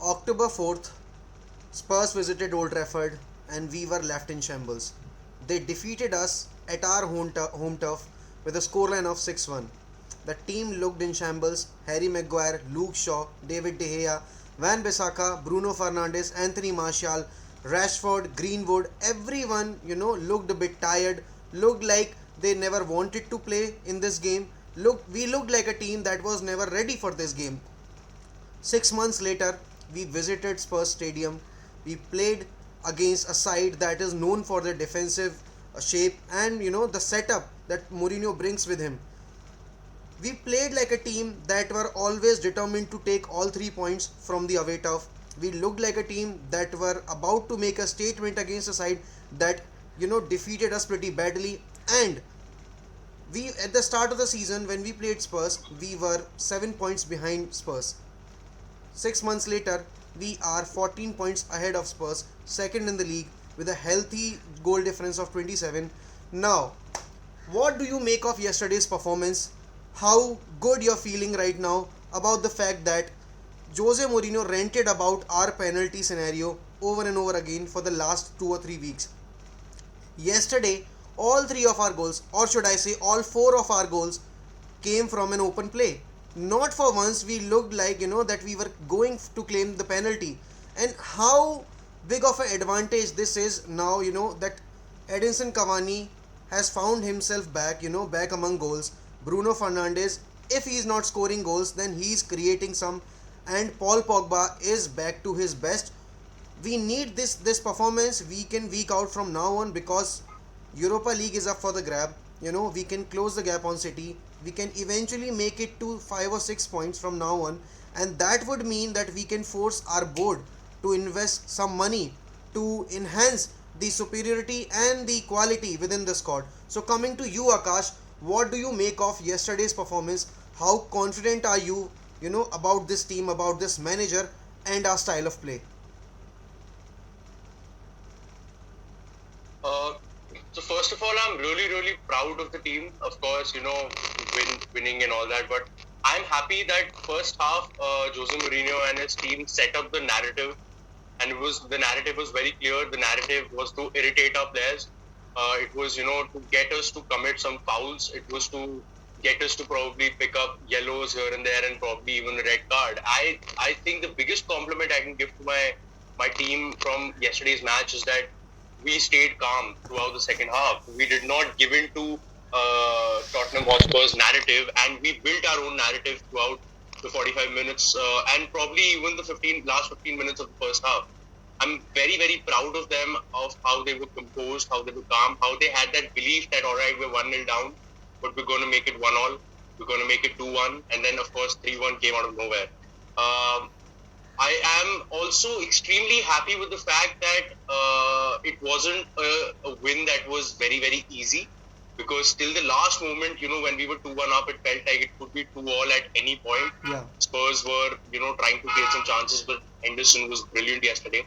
October 4th, Spurs visited Old Trafford and we were left in shambles. They defeated us at our home turf with a scoreline of 6-1. The team looked in shambles. Harry Maguire, Luke Shaw, David De Gea, Van Bissaka, Bruno Fernandes, Anthony Martial, Rashford, Greenwood, everyone, looked a bit tired, looked like they never wanted to play in this game. We looked like a team that was never ready for this game. 6 months later, we visited Spurs Stadium. We played against a side that is known for their defensive shape and the setup that Mourinho brings with him. We played like a team that were always determined to take all 3 points from the away turf. We looked like a team that were about to make a statement against a side that defeated us pretty badly. And we at the start of the season when we played Spurs, we were 7 points behind Spurs. 6 months later, we are 14 points ahead of Spurs, second in the league with a healthy goal difference of 27. Now, what do you make of yesterday's performance? How good you're feeling right now about the fact that Jose Mourinho ranted about our penalty scenario over and over again for the last 2 or 3 weeks? Yesterday, all three of our goals, or should I say, all four of our goals, came from an open play. Not for once we looked like that we were going to claim the penalty. And how big of an advantage this is now, that Edinson Cavani has found himself back, back among goals. Bruno Fernandes, if he is not scoring goals, then he is creating some, and Paul Pogba is back to his best. We need this performance week in week out from now on, because Europa League is up for the grab. We can close the gap on City. We can eventually make it to 5 or 6 points from now on, and that would mean that we can force our board to invest some money to enhance the superiority and the quality within the squad. So, coming to you, Akash, what do you make of yesterday's performance? How confident are you, about this team, about this manager, and our style of play? Uh, so first of all, I'm really, really proud of the team. Of course, winning and all that. But I'm happy that first half, Jose Mourinho and his team set up the narrative, and the narrative was very clear. The narrative was to irritate our players. It was to get us to commit some fouls. It was to get us to probably pick up yellows here and there, and probably even a red card. I think the biggest compliment I can give to my team from yesterday's match is that we stayed calm throughout the second half. We did not give in to Tottenham Hotspur's narrative, and we built our own narrative throughout the 45 minutes and probably even the last 15 minutes of the first half. I'm very, very proud of them, of how they were composed, how they were calm, how they had that belief that, all right, we're 1-0 down, but we're going to make it 1-all. We're going to make it 2-1. And then, of course, 3-1 came out of nowhere. I am also extremely happy with the fact that it wasn't a win that was very, very easy, because till the last moment, when we were 2-1 up, it felt like it could be 2-all at any point. Yeah. Spurs were, trying to create some chances, but Henderson was brilliant yesterday.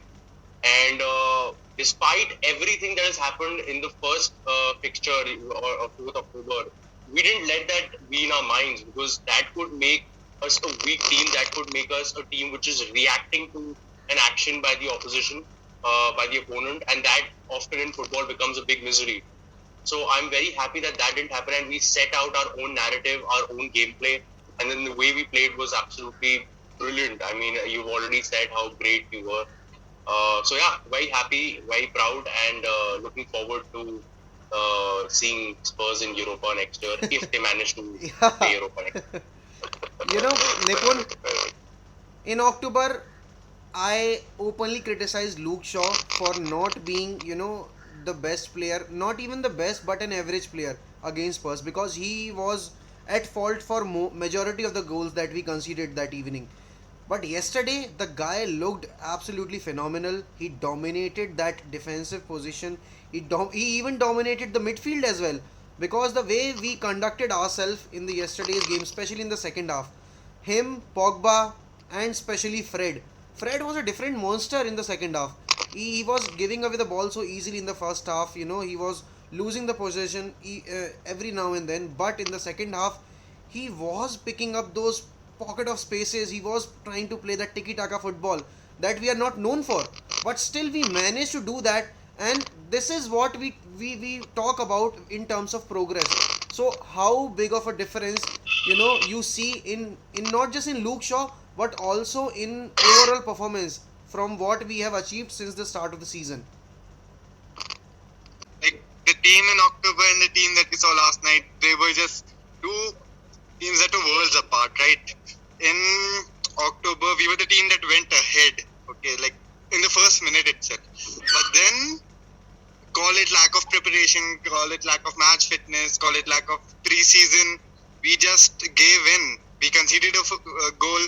And despite everything that has happened in the first fixture of 4th October, we didn't let that be in our minds, because that could make us a weak team, that could make us a team which is reacting to an action by the opposition, by the opponent, and that often in football becomes a big misery. So I'm very happy that didn't happen, and we set out our own narrative, our own gameplay, and then the way we played was absolutely brilliant. I mean, you've already said how great you were. So yeah, very happy, very proud, and looking forward to seeing Spurs in Europa next year, if they manage to play Yeah. Europa next year. Nipun, in October, I openly criticized Luke Shaw for not being, the best player, not even the best, but an average player against Spurs, because he was at fault for majority of the goals that we conceded that evening. But yesterday, the guy looked absolutely phenomenal. He dominated that defensive position. He even dominated the midfield as well. Because the way we conducted ourselves in the yesterday's game, especially in the second half, him, Pogba, and especially Fred. Fred was a different monster in the second half. He was giving away the ball so easily in the first half. He was losing the possession every now and then. But in the second half, he was picking up those pocket of spaces. He was trying to play that tiki taka football that we are not known for, but still we managed to do that. And this is what we talk about in terms of progress. So how big of a difference, you see in not just in Luke Shaw, but also in overall performance from what we have achieved since the start of the season. Like the team in October and the team that we saw last night, they were just two teams that were worlds apart, right? In October, we were the team that went ahead, okay, like in the first minute itself. But then, call it lack of preparation, call it lack of match fitness, call it lack of preseason, we just gave in. We conceded a goal.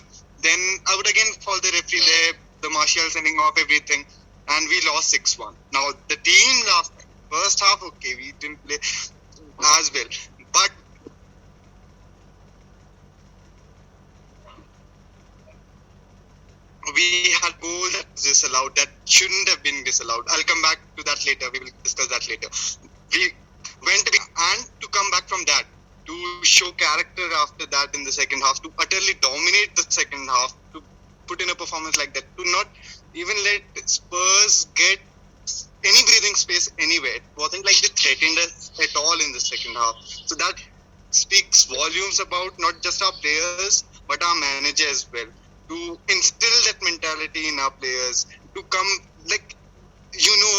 Then I would again fault the referee there, the Martial sending off everything, and we lost 6-1. Now, the team last night, first half, okay, we didn't play as well. But we had goal that was disallowed that shouldn't have been disallowed. I'll come back to that later. We will discuss that later. We went and to come back from that, to show character after that in the second half, to utterly dominate the second half, to put in a performance like that, to not even let Spurs get any breathing space anywhere. It wasn't like they threatened us at all in the second half. So that speaks volumes about not just our players, but our manager as well. To instill that mentality in our players, to come, like,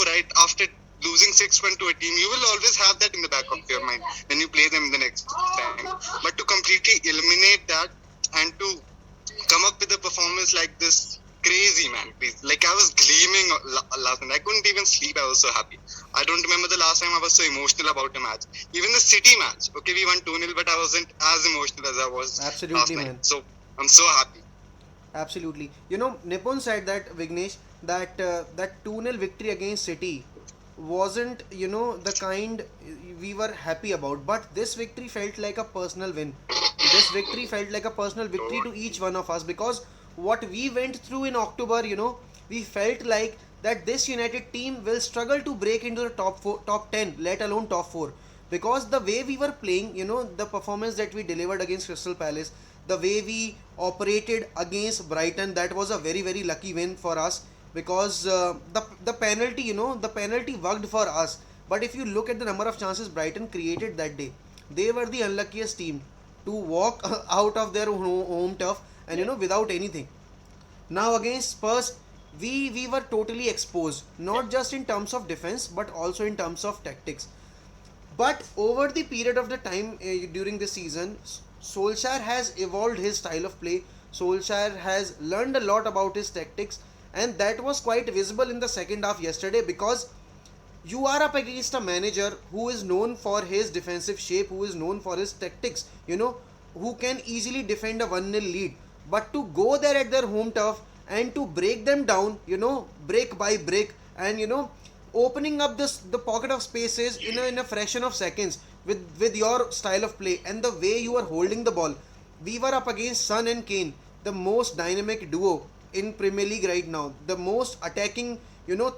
right, after losing 6-1 to a team, you will always have that in the back of your mind when you play them the next time. But to completely eliminate that and to come up with a performance like this, crazy, man. Like, I was gleaming last night. I couldn't even sleep. I was so happy. I don't remember the last time I was so emotional about a match. Even the City match. Okay, we won 2-0, but I wasn't as emotional as I was Absolutely, last night. man. So, I'm so happy. Absolutely. Nipun said that, Vignesh, that that 2-0 victory against City wasn't, the kind we were happy about. But this victory felt like a personal win. This victory felt like a personal victory to each one of us, because what we went through in October, we felt like that this United team will struggle to break into the top 10, let alone top 4. Because the way we were playing, the performance that we delivered against Crystal Palace, the way we operated against Brighton, that was a very very lucky win for us, because the penalty, the penalty worked for us. But if you look at the number of chances Brighton created that day, they were the unluckiest team to walk out of their home turf, and without anything. Now against Spurs, we were totally exposed, not just in terms of defense, but also in terms of tactics. But over the period of the time during the season, Solskjaer has evolved his style of play. Solskjaer has learned a lot about his tactics, and that was quite visible in the second half yesterday, because you are up against a manager who is known for his defensive shape, who is known for his tactics, who can easily defend a 1-0 lead. But to go there at their home turf and to break them down, break by break, and opening up the pocket of spaces in a fraction of seconds with your style of play and the way you are holding the ball. We were up against Son and Kane, the most dynamic duo in Premier League right now, the most attacking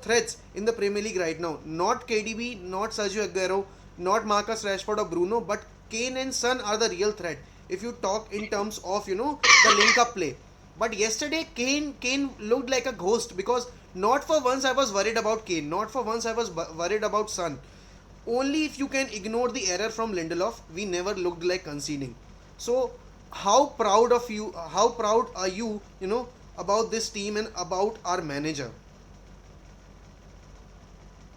threats in the Premier League right now. Not KDB, not Sergio Aguero, not Marcus Rashford or Bruno, but Kane and Son are the real threat if you talk in terms of the link up play. But yesterday Kane looked like a ghost, because not for once I was worried about Kane, not for once I was worried about Son. Only if you can ignore the error from Lindelof, we never looked like conceding. So how proud of you? How proud are you? About this team and about our manager.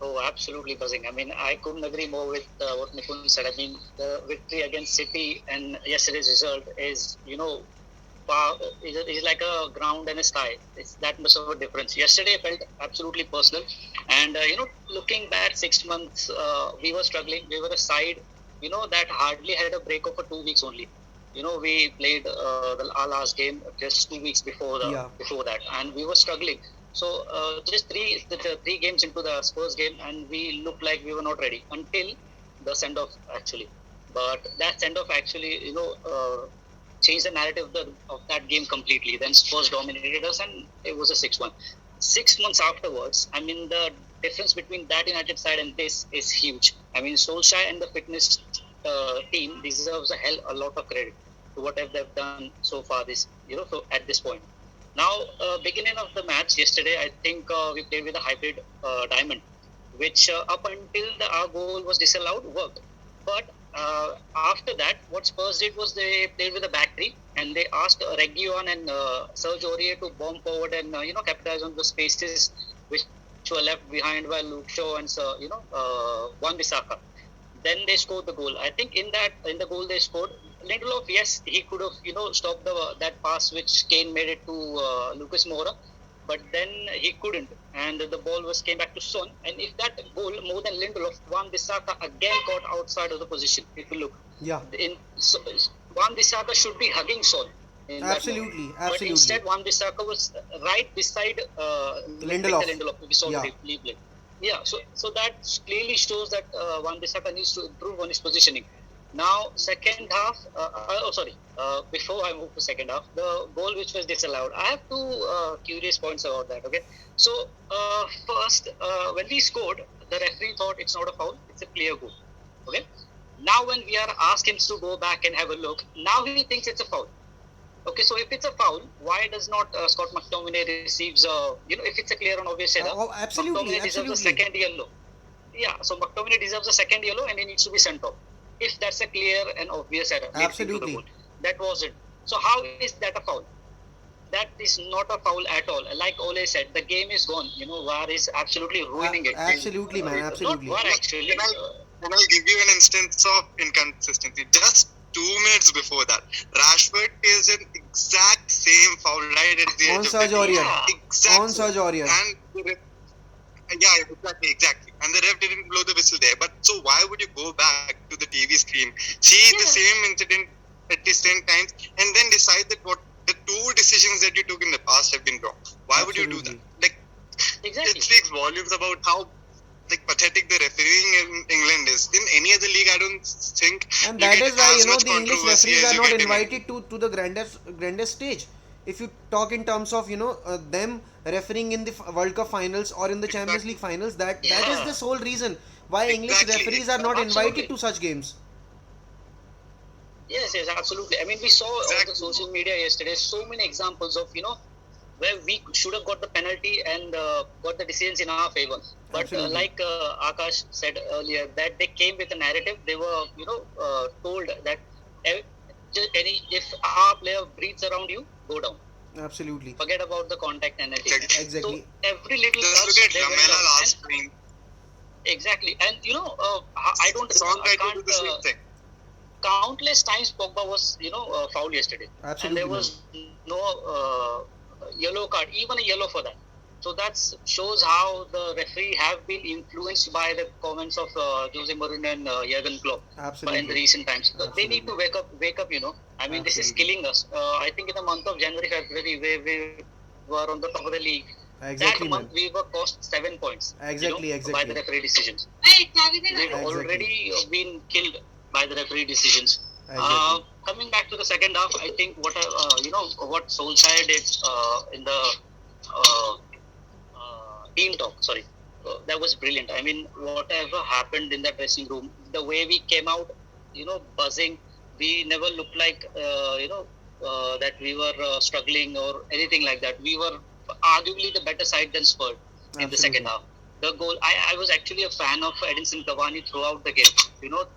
Oh, absolutely buzzing. I mean, I couldn't agree more with what Nipun said. I mean, the victory against City and yesterday's result is, is like a ground and a sky. It's that much of a difference. Yesterday felt absolutely personal. And, looking back 6 months, we were struggling. We were a side, that hardly had a break of for 2 weeks only. We played our last game just 2 weeks before that, and we were struggling. So just the 3 games into the Spurs game, and we looked like we were not ready until the send off actually. But that send off actually, changed the narrative of that game completely. Then Spurs dominated us, and it was a 6-1. 6 months afterwards, I mean, the difference between that United side and this is huge. I mean, Solskjaer and the fitness team deserves a lot of credit to what they've done so far. So at this point. Now, beginning of the match yesterday, I think we played with a hybrid diamond, which up until our goal was disallowed worked. But after that, what Spurs did was they played with a back three and they asked Reguilon and Serge Aurier to bomb forward and capitalize on the spaces which were left behind by Luke Shaw and Wan-Bissaka. Then they scored the goal. I think in the goal they scored, Lindelof, yes, he could have stopped that pass which Kane made it to Lucas Moura, but then he couldn't, and the ball came back to Son. And if that goal, more than Lindelof, Wan-Bissaka again caught outside of the position. If you look, Yeah, Wan-Bissaka should be hugging Son. In that absolutely, moment. But absolutely. instead, Wan-Bissaka was right beside Lindelof. Lindelof. We saw Yeah. the replay. Yeah, so that clearly shows that Wan-Bissaka needs to improve on his positioning. Now, second half. Before I move to second half, the goal which was disallowed. I have two curious points about that. Okay, so first, when we scored, the referee thought it's not a foul; it's a clear goal. Okay. Now, when we are asked him to go back and have a look, now he thinks it's a foul. Okay, so if it's a foul, why does not Scott McTominay receives, if it's a clear and obvious error, Absolutely, McTominay deserves a absolutely. second yellow. Yeah, so McTominay deserves a second yellow and he needs to be sent off. If that's a clear and obvious error, leading to the Absolutely. goal. That was it. So how is that a foul? That is not a foul at all. Like Ole said, the game is gone. VAR is absolutely ruining it. Absolutely, man, absolutely. Not VAR actually. Can I give you an instance of inconsistency? Just 2 minutes before that, Rashford is an exact same foul right at the On edge of Serge the Aurier. field. Exact On Serge Aurier. And exactly. And the ref didn't blow the whistle there. But so why would you go back to the TV screen, see the same incident at the same times, and then decide that what the two decisions that you took in the past have been wrong? Why would you do that? Absolutely. Exactly. It speaks volumes about how pathetic the refereeing in England is. In any other league, I don't think. And you that get is why as much the English controversy referees as are you not get in invited to the grandest stage. If you talk in terms of them refereeing in the World Cup finals or in the Champions Exactly. League finals, that is Yeah. the sole reason why English Exactly. referees are not Absolutely. invited to such games. Yes, absolutely. I mean, we saw on Exactly. the social media yesterday so many examples of, where we should have got the penalty and got the decisions in our favor. But Absolutely. like Akash said earlier, that they came with a narrative. They were, told that if our player breathes around you, go down. Absolutely. Forget about the contact and everything. Exactly. So every little Just touch, look at they went Lamela down. last And- time. Exactly. And, I don't Song I tried to do the same can't, thing. countless times Pogba was, fouled yesterday. Absolutely, And there was no yellow card, even a yellow for that. So that shows how the referee have been influenced by the comments of Jose Mourinho and Jurgen Klopp in the Absolutely. recent times. So they need to wake up. I mean, this is Absolutely. killing us. I think in the month of January, February, we were on the top of the league. Exactly, That month, man. we were cost 7 points. Exactly, By exactly. the referee decisions. We've already been killed by the referee decisions. Exactly. Coming back to the second half, I think what Solskjaer did in the team talk. Sorry, that was brilliant. I mean, whatever happened in that dressing room, the way we came out, buzzing. We never looked like that we were struggling or anything like that. We were arguably the better side than Spurs in the second half. The goal, I was actually a fan of Edinson Cavani throughout the game.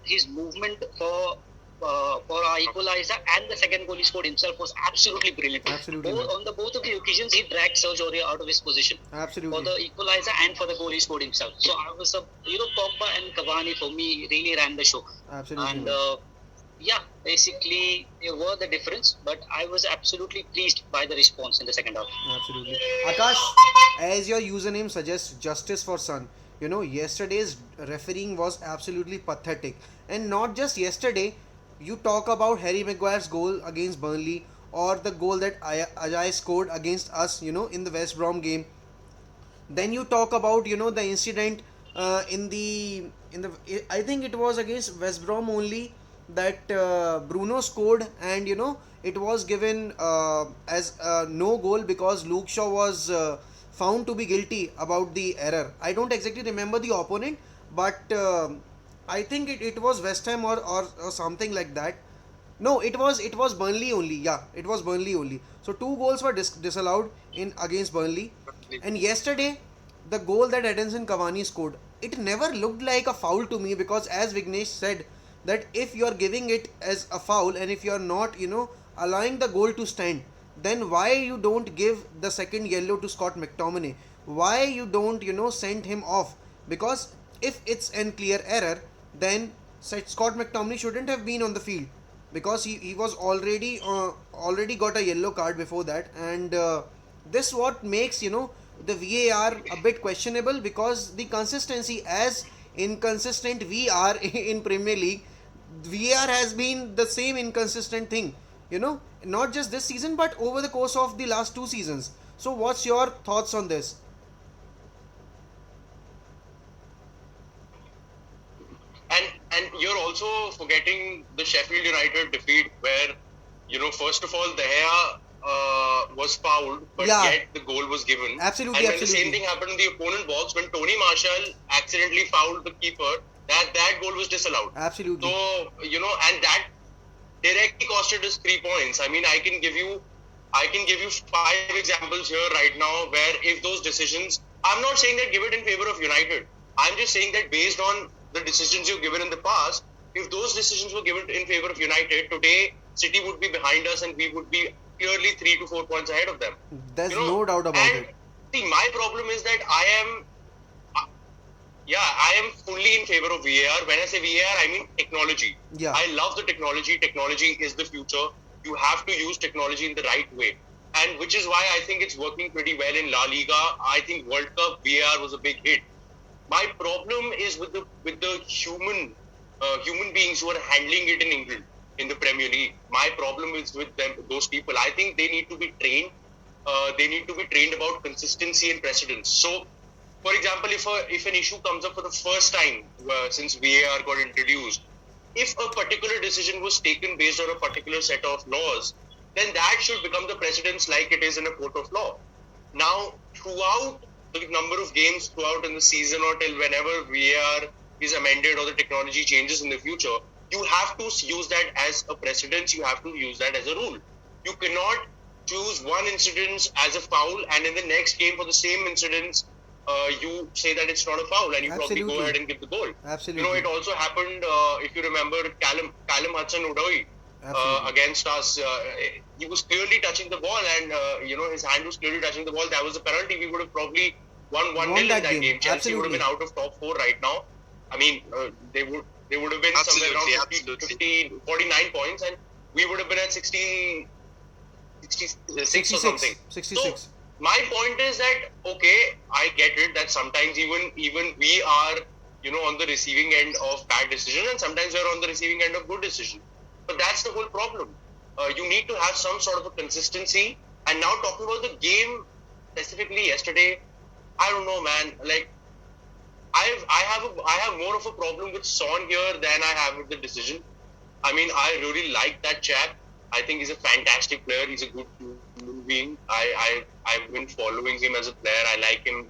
His movement for our equalizer and the second goal he scored himself was absolutely brilliant. Absolutely, man. On both of the occasions, he dragged Serge Aurier out of his position for Absolutely. the equalizer and for the goal he scored himself. So I was Pogba and Cavani for me really ran the show. Absolutely. And man. basically they were the difference. But I was absolutely pleased by the response in the second half. Absolutely. Akash, as your username suggests, justice for Sun. Yesterday's refereeing was absolutely pathetic. And not just yesterday, you talk about Harry Maguire's goal against Burnley or the goal that Ajay scored against us, in the West Brom game. Then you talk about, the incident in the I think it was against West Brom only that Bruno scored, and it was given as no goal because Luke Shaw was found to be guilty about the error. I don't exactly remember the opponent, but I think it was West Ham or something like that. No, it was Burnley only. Yeah, it was Burnley only. So two goals were disallowed in against Burnley, and yesterday the goal that Edinson Cavani scored, it never looked like a foul to me, because as Vignesh said, that if you are giving it as a foul and if you are not allowing the goal to stand, then why you don't give the second yellow to Scott McTominay? Why you don't send him off? Because if it's an clear error, then Scott McTominay shouldn't have been on the field, because he was already got a yellow card before that. And this what makes the VAR a bit questionable, because the consistency, as inconsistent we are in Premier League, VAR has been the same inconsistent thing, not just this season but over the course of the last two seasons. So what's your thoughts on this? And you're also forgetting the Sheffield United defeat, where first of all, De Gea was fouled, but Yeah. yet the goal was given. Absolutely, And when the absolutely. same thing happened in the opponent box, when Tony Marshall accidentally fouled the keeper, that goal was disallowed. Absolutely. So and that directly costed us 3 points. I mean, I can give you 5 examples here right now where if those decisions, I'm not saying that give it in favor of United. I'm just saying that based on the decisions you've given in the past, if those decisions were given in favor of United, today City would be behind us and we would be clearly 3 to 4 points ahead of them. There's no doubt about and it. See, my problem is that I am fully in favor of VAR. When I say VAR, I mean technology. Yeah. I love the technology. Technology is the future. You have to use technology in the right way. And which is why I think it's working pretty well in La Liga. I think World Cup VAR was a big hit. My problem is with the human beings who are handling it in England, in the Premier League. My problem is with them, those people. I think they need to be trained. They need to be trained about consistency and precedence. So, for example, if an issue comes up for the first time since VAR got introduced, if a particular decision was taken based on a particular set of laws, then that should become the precedence like it is in a court of law. Now, throughout the number of games throughout in the season or till whenever VAR is amended or the technology changes in the future, you have to use that as a precedence. You have to use that as a rule. You cannot choose one incident as a foul and in the next game for the same incident you say that it's not a foul and you probably Absolutely. go ahead and give the goal. Absolutely. It also happened, if you remember, Callum Hudson-Odoi Absolutely. against us. He was clearly touching the ball and, his hand was clearly touching the ball. That was a penalty. We would have probably won 1-0 in that that game. game. Chelsea would have been out of top 4 right now. I mean, they would have been somewhere Absolutely, around 50, 49 points and we would have been at 66 or 66. something. 66. So, my point is that, okay, I get it that sometimes even we are, on the receiving end of bad decision and sometimes we're on the receiving end of good decision. But that's the whole problem. You need to have some sort of a consistency. And now talking about the game specifically yesterday, I don't know, man. Like, I have more of a problem with Son here than I have with the decision. I mean, I really like that chap. I think he's a fantastic player. He's a good human being. I've been following him as a player. I like him.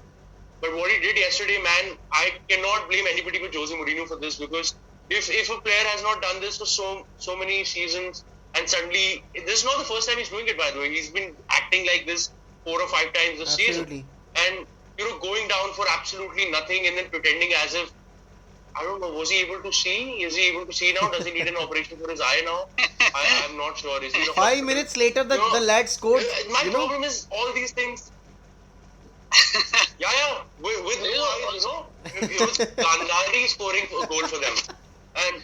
But what he did yesterday, man, I cannot blame anybody but Jose Mourinho for this, because if a player has not done this for so many seasons and suddenly, this is not the first time he's doing it, by the way. He's been acting like this 4 or 5 times this season. Absolutely. And, going down for absolutely nothing and then pretending as if, I don't know, was he able to see? Is he able to see now? Does he need an operation for his eye now? I'm not sure. Is he in a 5 hospital? minutes later, the You know, lad scored. My problem is all these things. Yeah. With no eyes, It was Gandhari scoring a goal for them. And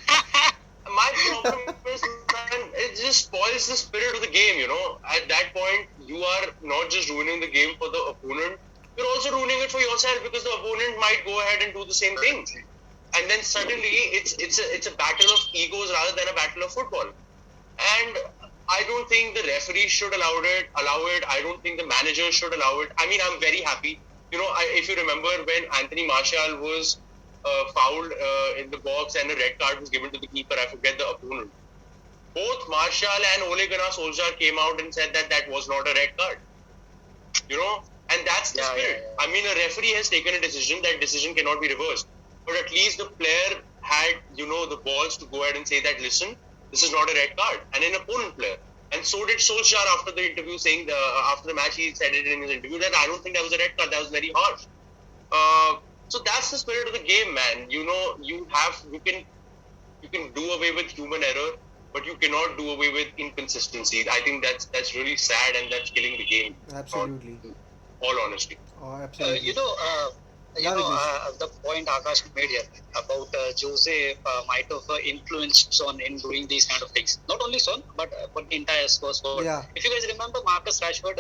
my problem is, man, it just spoils the spirit of the game, At that point, you are not just ruining the game for the opponent, you're also ruining it for yourself, because the opponent might go ahead and do the same thing. And then suddenly it's a battle of egos rather than a battle of football. And I don't think the referee should allow it. I don't think the manager should allow it. I mean, I'm very happy. If you remember when Anthony Martial was fouled in the box and a red card was given to the keeper, I forget the opponent. Both Martial and Ole Gunnar Solskjaer came out and said that was not a red card. And that's the spirit. Yeah. I mean, a referee has taken a decision. That decision cannot be reversed. But at least the player had, the balls to go ahead and say that, listen, this is not a red card, and an opponent player. And so did Solskjaer after the interview, saying after the match he said it in his interview that I don't think that was a red card. That was very harsh. So that's the spirit of the game, man. You know, you can do away with human error, but you cannot do away with inconsistency. I think that's really sad, and that's killing the game. Absolutely. All honesty. Oh, absolutely. Yeah, The point Akash made here about Jose might have influenced Son in doing these kind of things. Not only Son, but the entire Spurs forward. Yeah. If you guys remember, Marcus Rashford,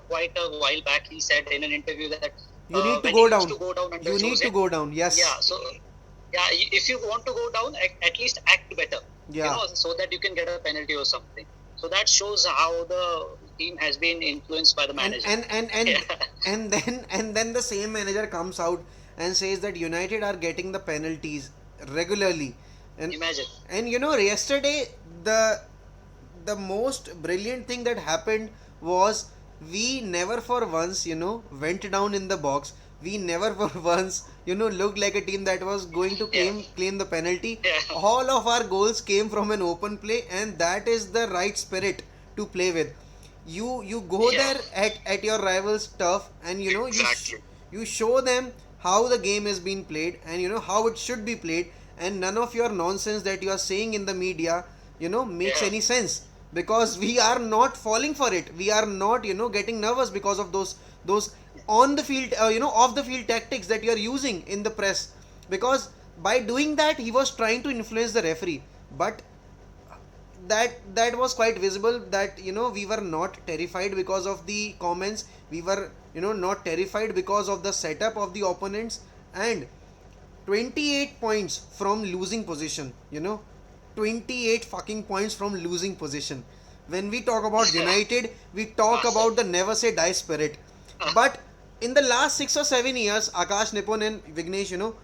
quite a while back, he said in an interview that you need to when go he down. used to go down under You need Jose, to go down. Yes. yeah. So yeah, if you want to go down, at least act better. Yeah. So that you can get a penalty or something. So that shows how the team has been influenced by the manager. And then the same manager comes out and says that United are getting the penalties regularly. And Imagine. And yesterday the most brilliant thing that happened was we never for once went down in the box. We never for once looked like a team that was going to claim the penalty. Yeah. All of our goals came from an open play, and that is the right spirit to play with. You go Yeah. there at your rivals turf, and Exactly. you show them how the game is being played, and how it should be played, and none of your nonsense that you are saying in the media makes Yeah. any sense, because we are not falling for it. We are not getting nervous because of those on the field off the field tactics that you are using in the press, because by doing that he was trying to influence the referee. But that was quite visible that we were not terrified because of the comments. We were not terrified because of the setup of the opponents. And 28 points from losing position, 28 fucking points from losing position. When we talk about United, we talk about the never say die spirit. But in the last 6 or 7 years, Akash, Nipun and Vignesh,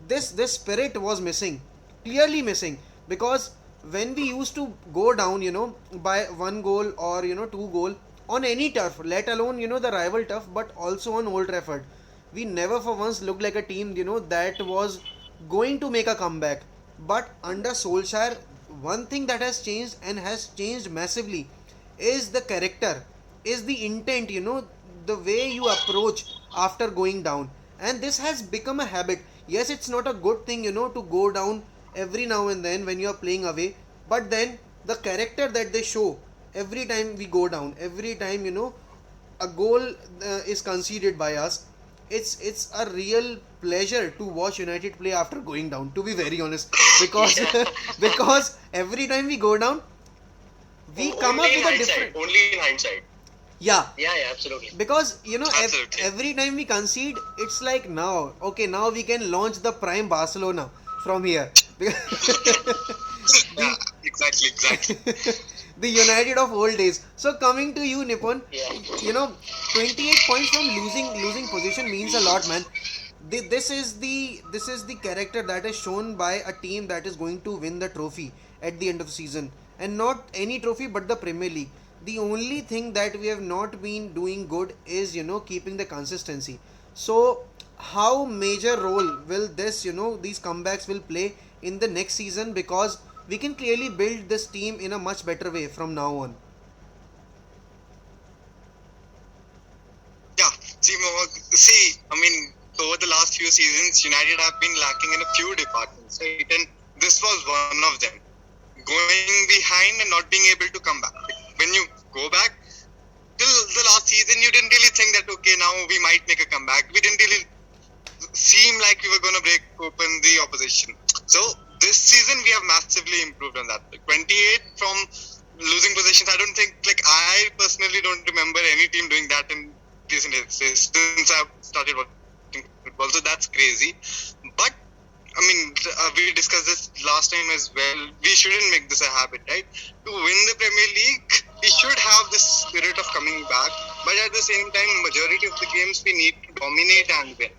this spirit was missing, clearly missing. Because when we used to go down by 1 goal or 2 goal on any turf, let alone the rival turf, but also on Old Trafford, we never for once looked like a team that was going to make a comeback. But under Solskjaer, one thing that has changed, and has changed massively, is the character, is the intent, the way you approach after going down. And this has become a habit. Yes, it's not a good thing to go down every now and then when you are playing away, but then the character that they show every time we go down, every time a goal is conceded by us, it's a real pleasure to watch United play after going down, to be very honest. Because because every time we go down, we come up with a different. Only in hindsight. Yeah, Yeah, absolutely. because Absolutely. every time we concede, it's like, now we can launch the prime Barcelona from here. Yeah, exactly. The United of old days. So coming to you, Nipun, Yeah. 28 points from losing position means a lot, man. This is the character that is shown by a team that is going to win the trophy at the end of the season, and not any trophy but the Premier League. The only thing that we have not been doing good is keeping the consistency. So how major role will this these comebacks will play in the next season, because we can clearly build this team in a much better way from now on. Yeah, see, I mean, over the last few seasons, United have been lacking in a few departments, right? And this was one of them. Going behind and not being able to come back. When you go back, till the last season, you didn't really think that, okay, now we might make a comeback. We didn't really seem like we were going to break open the opposition. So this season, we have massively improved on that. 28 from losing positions. I don't think, I personally don't remember any team doing that in recent history since I've started watching football. So that's crazy. But I mean, we discussed this last time as well. We shouldn't make this a habit, right? To win the Premier League, we should have this spirit of coming back. But at the same time, majority of the games we need to dominate and win,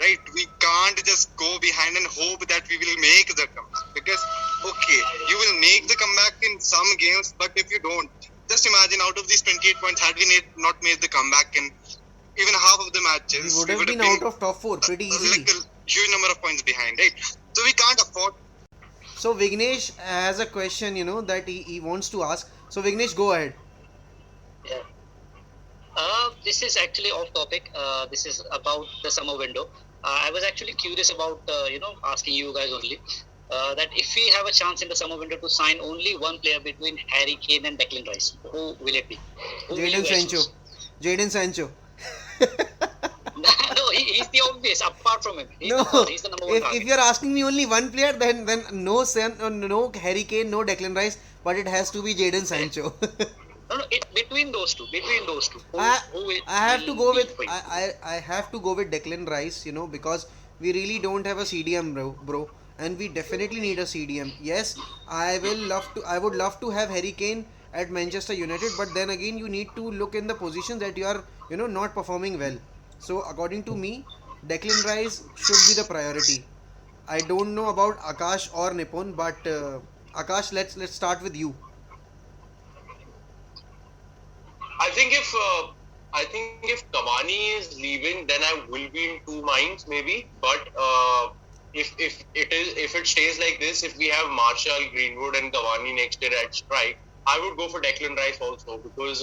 right? We can't just go behind and hope that we will make the comeback. Because, okay, you will make the comeback in some games, but if you don't, just imagine out of these 28 points, had we not made the comeback in even half of the matches, We would have been out of top 4 pretty easily. like a huge number of points behind, right? So we can't afford So Vignesh has a question, that he wants to ask. So Vignesh, go ahead. Yeah. This is actually off topic. This is about the summer window. I was actually curious about, asking you guys only that if we have a chance in the summer window to sign only one player between Harry Kane and Declan Rice, who will it be? Who will you Jadon guys Sancho. choose? Jadon Sancho. No, he's the obvious. Apart from him, No, he's the number one if target. you're asking me only one player, then no Harry Kane, no Declan Rice, but it has to be Jadon Sancho. No, between those two, I who will, I have to will go be with for you? I have to go with Declan Rice, because we really don't have a CDM, bro, and we definitely need a CDM. Yes, I would love to have Harry Kane at Manchester United, but then again you need to look in the position that you are, not performing well. So according to me, Declan Rice should be the priority. I don't know about Akash or Nipun, but Akash, let's start with you. I think if Cavani is leaving, then I will be in two minds maybe. But if it stays like this, if we have Marshall, Greenwood, and Cavani next year at strike, I would go for Declan Rice also because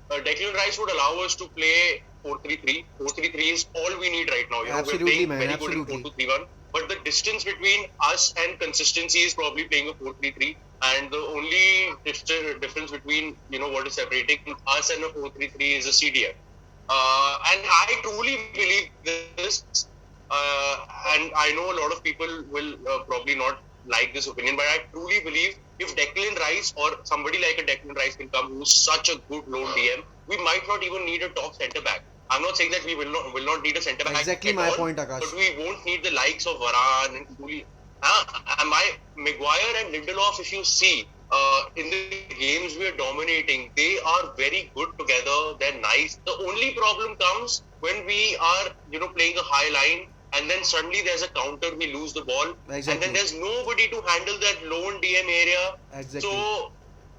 Declan Rice would allow us to play 4-3-3. 4-3-3 is all we need right now. We're Absolutely, playing man. very Absolutely. good in 4-2-3-1. But the distance between us and consistency is probably playing a 4-3-3. And the only difference between what is separating us and a 4-3-3 is a CDM. And I truly believe this. And I know a lot of people will probably not like this opinion, but I truly believe if Declan Rice or somebody like a Declan Rice can come, who's such a good lone DM, we might not even need a top centre back. I'm not saying that we will not need a centre back Exactly at my all, point, Akash. but we won't need the likes of Varane and Cooley. Maguire and Lindelof, if you see in the games we are dominating, they are very good together. They're nice. The only problem comes when we are playing a high line and then suddenly there's a counter, we lose the ball, Exactly. and then there's nobody to handle that lone DM area. Exactly. So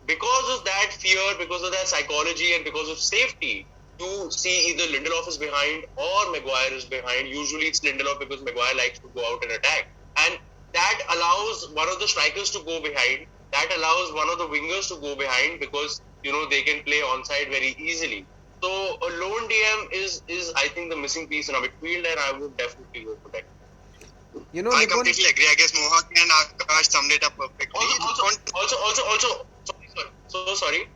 because of that fear, because of that psychology, and because of safety, you see either Lindelof is behind or Maguire is behind. Usually it's Lindelof because Maguire likes to go out and attack. And that allows one of the strikers to go behind. That allows one of the wingers to go behind because, they can play onside very easily. So a lone DM is I think the missing piece in our midfield, and I would definitely go for that. I Nipun, completely agree. I guess Mohak and Akash summed it up perfectly. Also, sorry.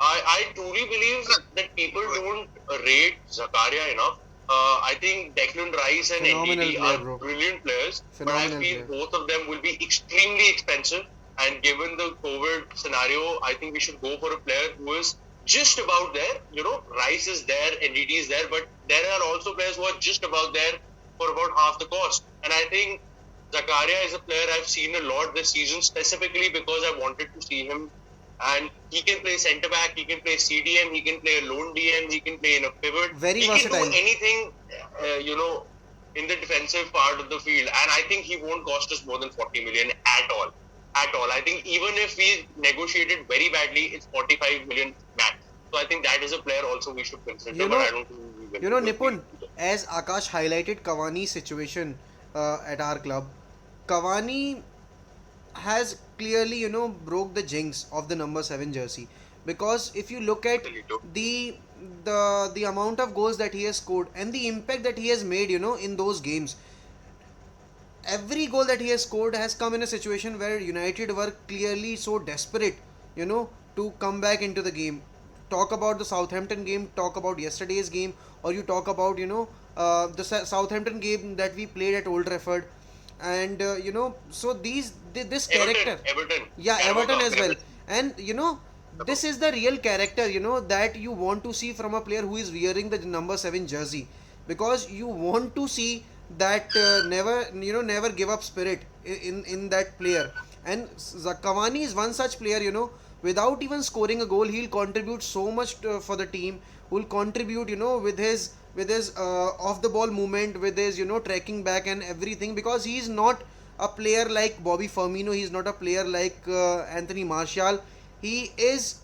I truly believe that people don't rate Zakaria enough. I think Declan Rice and Phenomenal NDT player, are bro. brilliant players, Phenomenal but I feel player. both of them will be extremely expensive. And given the COVID scenario, I think we should go for a player who is just about there. Rice is there, NDT is there, but there are also players who are just about there for about half the cost. And I think Zakaria is a player I've seen a lot this season, specifically because I wanted to see him. And he can play centre back, he can play CDM, he can play a lone DM, he can play in a pivot. Very he versatile. can do anything, in the defensive part of the field. And I think he won't cost us more than 40 million at all. At all. I think even if we negotiated very badly, it's 45 million max. So I think that is a player also we should consider. But I don't think we will. Nipun, as Akash highlighted Cavani's situation at our club, Cavani has clearly, broke the jinx of the number 7 jersey. Because if you look at the amount of goals that he has scored and the impact that he has made, in those games, every goal that he has scored has come in a situation where United were clearly so desperate, to come back into the game. Talk about the Southampton game, talk about yesterday's game, or you talk about, the Southampton game that we played at Old Trafford. And, so this character. Everton. Yeah, Everton as well. And, this is the real character, that you want to see from a player who is wearing the number 7 jersey. Because you want to see that never give up spirit in that player. And Cavani is one such player, without even scoring a goal, he'll contribute so much for the team. Will contribute, with his off the ball movement, with his tracking back and everything, because he's not a player like Bobby Firmino, he's not a player like Anthony Martial. He is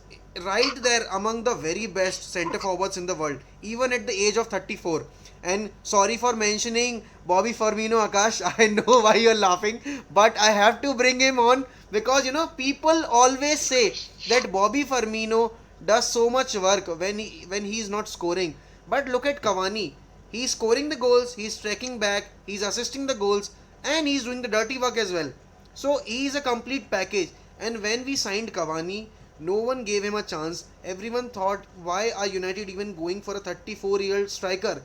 right there among the very best centre forwards in the world, even at the age of 34. And sorry for mentioning Bobby Firmino, Akash. I know why you're laughing, but I have to bring him on because people always say that Bobby Firmino does so much work when he's not scoring. But look at Cavani. He's scoring the goals, he's tracking back, he's assisting the goals, and he's doing the dirty work as well. So he's a complete package. And when we signed Cavani, no one gave him a chance. Everyone thought, why are United even going for a 34-year-old striker?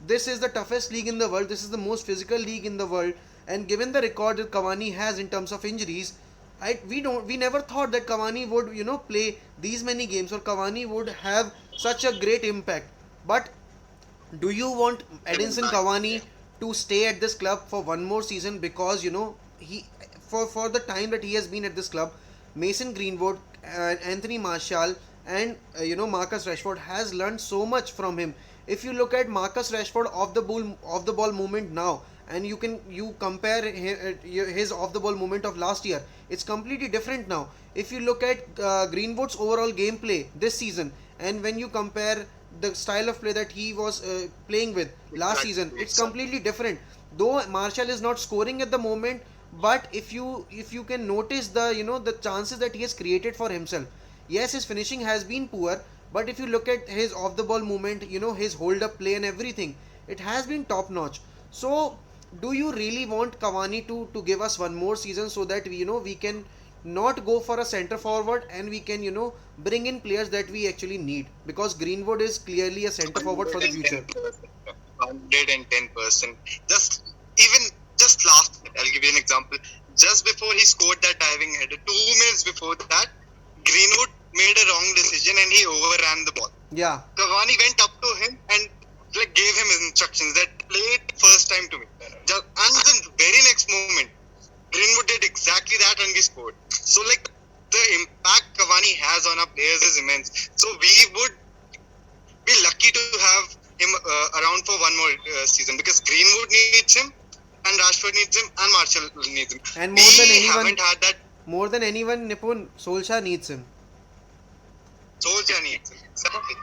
This is the toughest league in the world. This is the most physical league in the world. And given the record that Cavani has in terms of injuries, we never thought that Cavani would play these many games or Cavani would have such a great impact. But do you want Edinson Cavani to stay at this club for one more season? Because he for the time that he has been at this club, Mason Greenwood, Anthony Martial, and Marcus Rashford has learned so much from him. If you look at Marcus Rashford off the ball movement now, and you compare his off the ball movement of last year, it's completely different now. If you look at Greenwood's overall gameplay this season, and when you compare the style of play that he was playing with last season, it's completely different. Though Martial is not scoring at the moment, but if you can notice the chances that he has created for himself, yes, his finishing has been poor, but if you look at his off the ball movement, his hold up play and everything, it has been top notch. So do you really want Cavani to give us one more season so that we can not go for a center forward and we can bring in players that we actually need, because Greenwood is clearly a center forward for the future. 110%. Just last, I'll give you an example. Just before he scored that diving header, 2 minutes before that, Greenwood made a wrong decision and he overran the ball. Yeah. Cavani went up to him and gave him instructions that play it first time to me. And the very next moment, Greenwood did exactly that and he scored. So the impact Cavani has on our players is immense. So we would be lucky to have him around for one more season, because Greenwood needs him, and Rashford needs him, and Martial needs him. And haven't had that. More than anyone, Nipun, Solskjaer needs him. Solskjaer needs him. Exactly.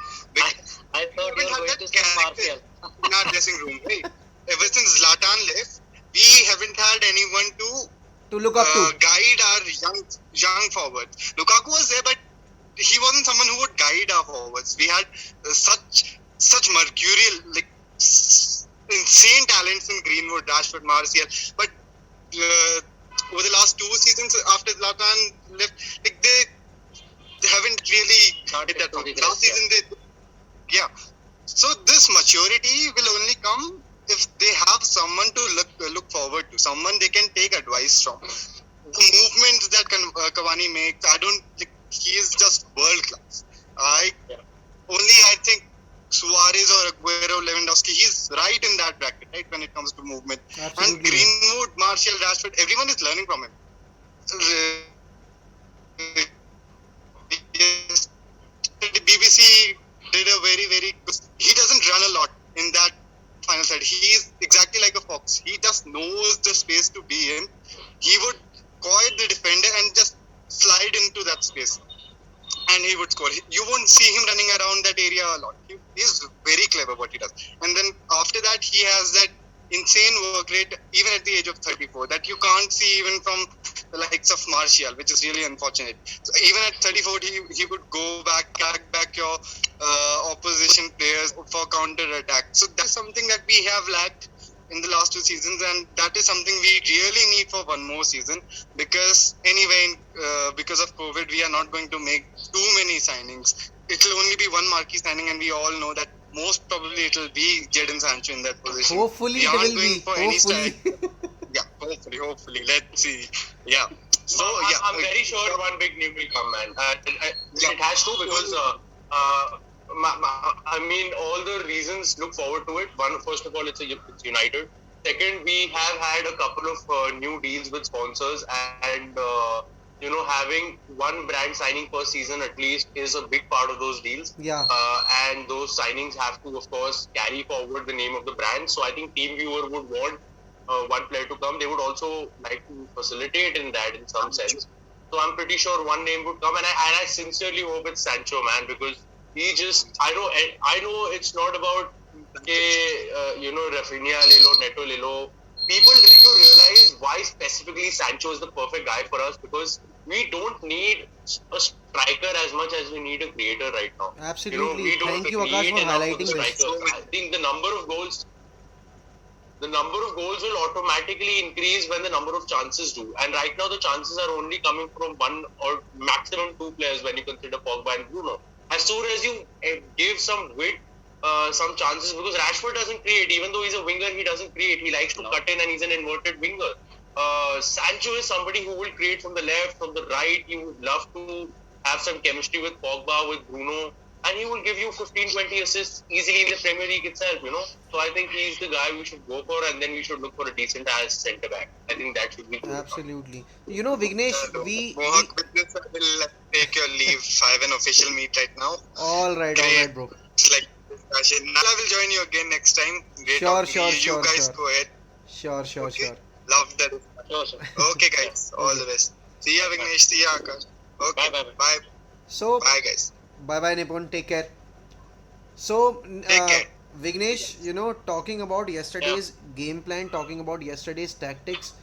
I thought you were going to say Martial. In our dressing room, right? Ever since Zlatan left, we haven't had anyone to look up to guide our young forwards. Lukaku was there, but he wasn't someone who would guide our forwards. We had such mercurial, insane talents in Greenwood, Rashford, Martial, but over the last 2 seasons after Zlatan left, they haven't really hit that point. Last season, So this maturity will only come if they have someone to look forward to, someone they can take advice from. The movements that Cavani makes, he is just world class. I think Suarez or Aguero, Lewandowski, he's right in that bracket, right, when it comes to movement. Absolutely. And Greenwood, Martial, Rashford, everyone is learning from him. The BBC did a very, very good. He doesn't run a lot in that final side. He is exactly like a fox. He just knows the space to be in. He would coy the defender and just slide into that space, and he would score. You won't see him running around that area a lot. He's very clever what he does. And then after that, he has that insane work rate, even at the age of 34, that you can't see even from the likes of Martial, which is really unfortunate. So even at 34, he would go back your opposition players for counter attack. So that's something that we have lacked in the last 2 seasons, and that is something we really need for one more season, because anyway, because of COVID, we are not going to make too many signings. It will only be one marquee signing, and we all know that most probably it will be Jadon Sancho in that position. Hopefully it will be. Hopefully. Let's see. Yeah. So I'm very sure one big name will come, man. It has to, because I mean, all the reasons look forward to it. One, first of all, it's United. Second, we have had a couple of new deals with sponsors, and having one brand signing per season at least is a big part of those deals. Yeah. And those signings have to, of course, carry forward the name of the brand. So I think TeamViewer would want one player to come. They would also like to facilitate in that in some sense. So I'm pretty sure one name would come, and I sincerely hope it's Sancho, man, because he just, I know it's not about Rafinha le lo, Neto le lo. People need to realize why specifically Sancho is the perfect guy for us, because we don't need a striker as much as we need a creator right now. Absolutely. We don't Thank you, Akash, need for enough of highlighting the this. striker. I think the number of goals will automatically increase when the number of chances do. And right now the chances are only coming from one or maximum two players when you consider Pogba and Bruno. As soon as you give some width, some chances, because Rashford doesn't create, even though he's a winger, he doesn't create. He likes to cut in and he's an inverted winger. Sancho is somebody who will create from the left, from the right. He would love to have some chemistry with Pogba, with Bruno, and he will give you 15-20 assists easily in the Premier League itself. So I think he's the guy we should go for, and then we should look for a decent as centre back. I think that should be good. Absolutely. Vignesh, Mohawk, with this, I will take your leave. I have an official meet right now. all right, bro. It's like discussion. I will join you again next time. Great Sure, talking to you. sure, You guys sure. go ahead. Sure. Okay? Love that. Sure. Okay, guys. All the best. See ya, Vignesh. See ya, Akash. Okay. Bye. Bye. So, Bye, guys. bye, Nipun. Take care. So, Take care. Vignesh, talking about yesterday's game plan, talking about yesterday's tactics,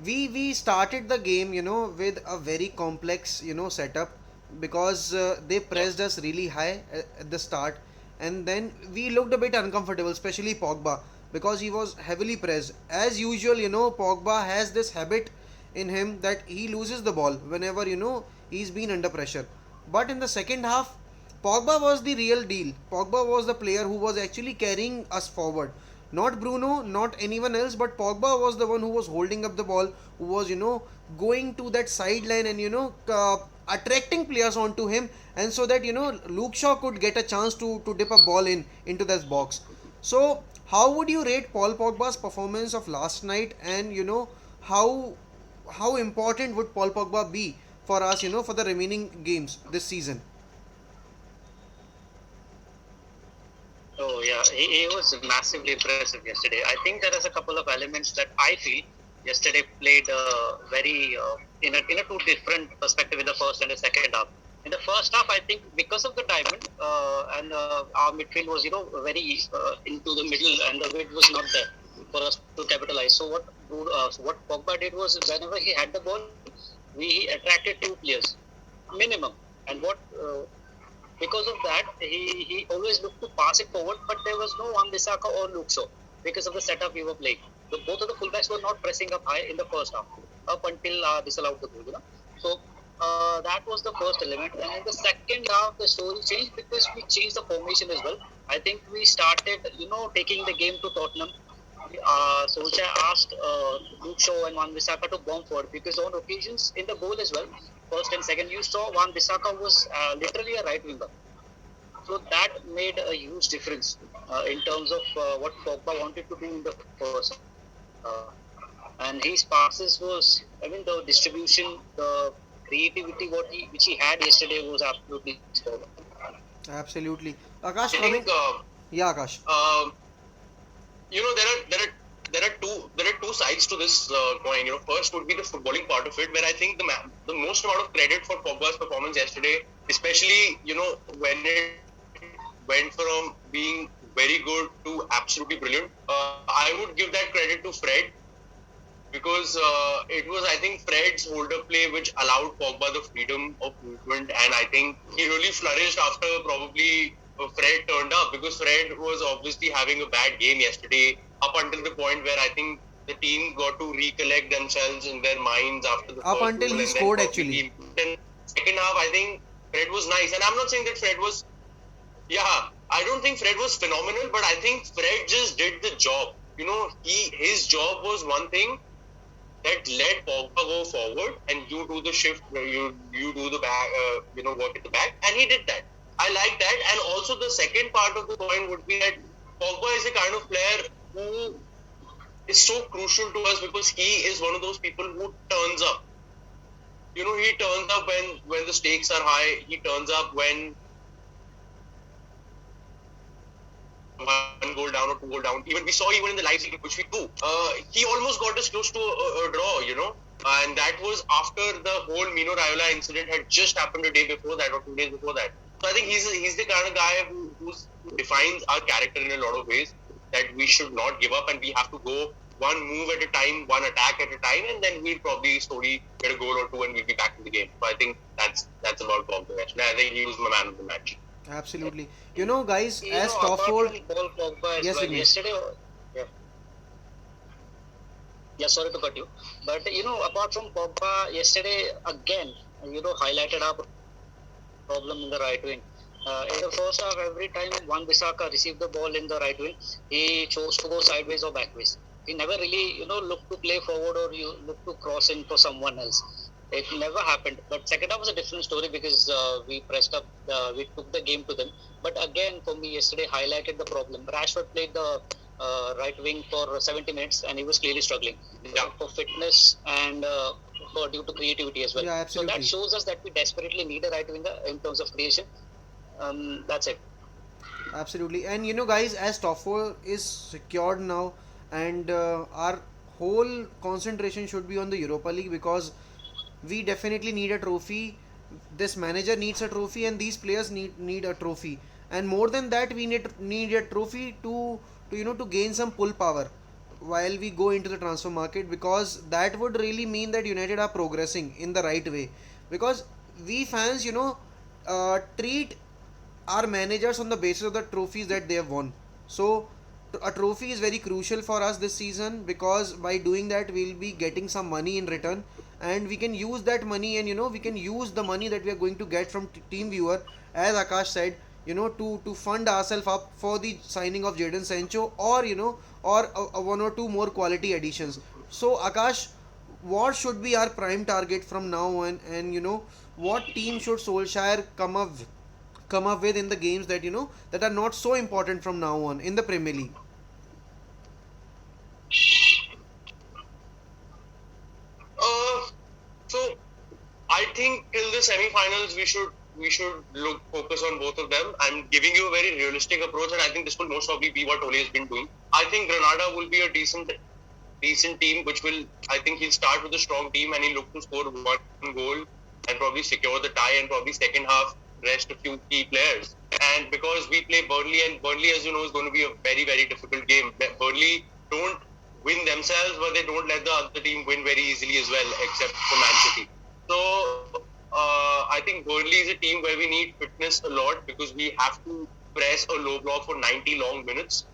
we started the game, with a very complex, setup, because they pressed us really high at the start, and then we looked a bit uncomfortable, especially Pogba, because he was heavily pressed. As usual, Pogba has this habit in him that he loses the ball whenever, he's been under pressure. But in the second half, Pogba was the real deal. Pogba was the player who was actually carrying us forward. Not Bruno, not anyone else, but Pogba was the one who was holding up the ball, who was, going to that sideline and, attracting players onto him, and so that, Luke Shaw could get a chance to dip a ball into this box. So, how would you rate Paul Pogba's performance of last night, and, how how important would Paul Pogba be for us, for the remaining games this season? Oh yeah, he was massively impressive yesterday. I think there is a couple of elements that I feel yesterday played very in a two different perspective in the first and the second half. In the first half, I think because of the diamond and our midfield was very into the middle, and the width was not there for us to capitalize. So what Pogba did was, whenever he had the ball, we attracted two players minimum, and because of that, he always looked to pass it forward, but there was no Wan-Bissaka or Luke Shaw because of the setup we were playing. Both of the fullbacks were not pressing up high in the first half up until disallowed the goal. So that was the first element. And in the second half, the story changed because we changed the formation as well. I think we started, taking the game to Tottenham. Solskjaer asked Luke Shaw and Wan-Bissaka to bomb forward, because on occasions in the goal as well, first and second, you saw Wan-Bissaka was literally a right winger. So that made a huge difference in terms of what Pogba wanted to do in the first. And his passes was, the distribution, the creativity which he had yesterday was absolutely superb. Absolutely. Akash, I think, yeah, Akash. There are two sides to this coin. First would be the footballing part of it, where I think the most amount of credit for Pogba's performance yesterday, especially when it went from being very good to absolutely brilliant. I would give that credit to Fred, because it was, I think, Fred's hold-up play which allowed Pogba the freedom of movement, and I think he really flourished after probably Fred turned up, because Fred was obviously having a bad game yesterday, up until the point where I think the team got to recollect themselves in their minds after the Up first until goal, he and scored, then actually. Then second half, I think Fred was nice, and I'm not saying that Fred was, I don't think Fred was phenomenal, but I think Fred just did the job. His job was one thing that let Pogba go forward, and you do the shift, you do the back, work at the back, and he did that. I like that. And also the second part of the coin would be that Pogba is the kind of player who is so crucial to us, because he is one of those people who turns up. He turns up when the stakes are high. He turns up when one goal down or two goal down. Even we saw in the live league, which we do. He almost got us close to a draw, and that was after the whole Mino Raiola incident had just happened a day before that or 2 days before that. So I think he's the kind of guy who who defines our character in a lot of ways. That we should not give up and we have to go one move at a time, one attack at a time, and then we'll probably slowly get a goal or two and we'll be back in the game. So I think that's about Pogba. Actually, I think he was my man of the match. Absolutely. You know, guys, You as know, top apart four. from Paul Pogba as Yes, well, Vignesh. yesterday, yeah, yeah, sorry to cut you, but you know, apart from Pogba, yesterday again, you know, highlighted our problem in the right wing. In the first half, every time Wan-Bissaka received the ball in the right wing, he chose to go sideways or backways. He never really, you know, looked to play forward or you look to cross in for someone else. It never happened. But second half was a different story because we pressed up, we took the game to them. But again, for me, yesterday highlighted the problem. Rashford played the right wing for 70 minutes and he was clearly struggling for fitness and for due to creativity as well. Yeah, So that absolutely. shows us that we desperately need a right winger in terms of creation. That's it. Absolutely. And you know, guys, as top four is secured now, and our whole concentration should be on the Europa League because we definitely need a trophy. This manager needs a trophy, and these players need a trophy. And more than that, we need a trophy to to gain some pull power while we go into the transfer market, because that would really mean that United are progressing in the right way. Because we fans, treat our managers on the basis of the trophies that they have won. So a trophy is very crucial for us this season, because by doing that we'll be getting some money in return, and we can use that money, and we can use the money that we are going to get from team viewer, as Akash said, to fund ourselves up for the signing of Jadon Sancho, or one or two more quality additions. So Akash, what should be our prime target from now on, and what team should Solskjaer come up with in the games that that are not so important from now on in the Premier League? Uh, so I think till the semi-finals we should look focus on both of them. I'm giving you a very realistic approach, and I think this will most probably be what Ole has been doing. I think Granada will be a decent team, which will, I think he'll start with a strong team and he'll look to score one goal and probably secure the tie, and probably second half rest a few key players. And because we play Burnley, and Burnley, as you know, is going to be a very, very difficult game. Burnley don't win themselves, but they don't let the other team win very easily as well, except for Man City. So I think Burnley is a team where we need fitness a lot, because we have to press a low block for 90 long minutes.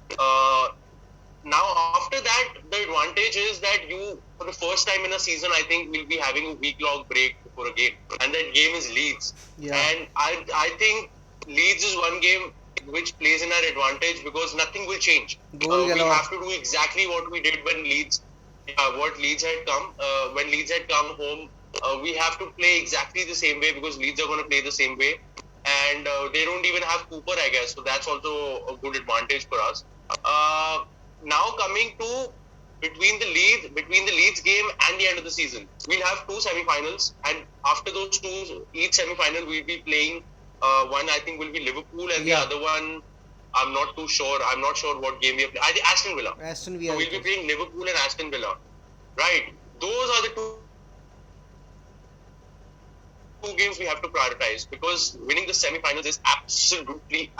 Now, after that, the advantage is that you, for the first time in a season, I think we'll be having a week-long break before a game, and that game is Leeds. Yeah. And I think Leeds is one game which plays in our advantage, because nothing will change. Goal We galore. have to do exactly what we did when Leeds had come. When Leeds had come home, we have to play exactly the same way, because Leeds are going to play the same way, and they don't even have Cooper, I guess. So that's also a good advantage for us. Now coming to between the Leeds game and the end of the season, we'll have two semi-finals, and after those two, each semi-final we'll be playing. One I think will be Liverpool, and Yeah. the other one I'm not too sure. I'm not sure what game we are playing. I think Aston Villa. Aston So Villa. we'll be playing Liverpool and Aston Villa. Right. Those are the two games we have to prioritize, because winning the semi-finals is absolutely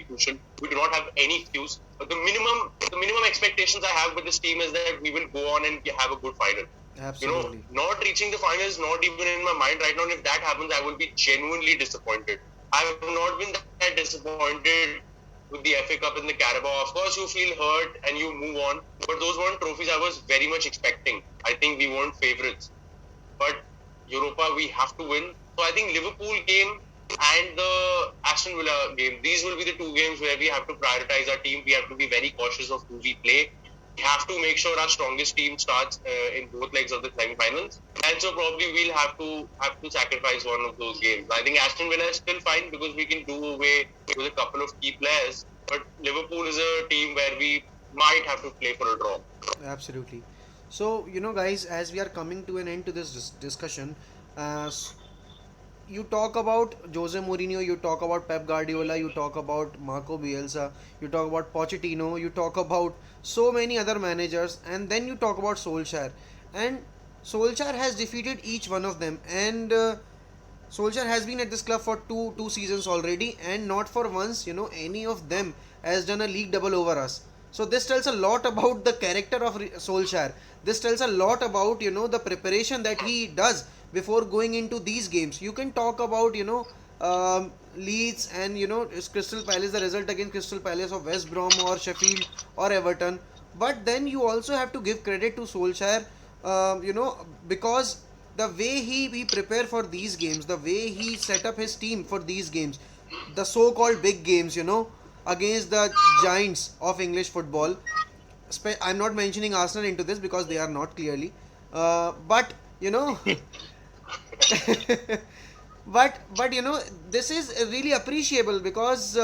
crucial. We do not have any excuse. But the minimum expectations I have with this team is that we will go on and have a good final. Absolutely. Not reaching the finals, not even in my mind right now. And if that happens, I will be genuinely disappointed. I have not been that disappointed with the FA Cup and the Carabao. Of course, you feel hurt and you move on, but those weren't trophies I was very much expecting. I think we weren't favourites, but Europa we have to win. So I think Liverpool game and the Aston Villa game, these will be the two games where we have to prioritize our team. We have to be very cautious of who we play. We have to make sure our strongest team starts in both legs of the semi-finals, and so probably we'll have to sacrifice one of those games. I think Aston Villa is still fine because we can do away with a couple of key players, but Liverpool is a team where we might have to play for a draw. Absolutely. So, guys, as we are coming to an end to this discussion, you talk about Jose Mourinho, you talk about Pep Guardiola, you talk about Marco Bielsa, you talk about Pochettino, you talk about so many other managers, and then you talk about Solskjaer. And Solskjaer has defeated each one of them. And Solskjaer has been at this club for two seasons already, and not for once, any of them has done a league double over us. So this tells a lot about the character of Solskjaer. This tells a lot about the preparation that he does before going into these games. You can talk about Leeds and Crystal Palace, the result against Crystal Palace of West Brom or Sheffield or Everton, but then you also have to give credit to Solskjaer, because the way he prepared for these games, the way he set up his team for these games, the so-called big games, against the giants of English football. I'm not mentioning Arsenal into this because they are not clearly, but but this is really appreciable because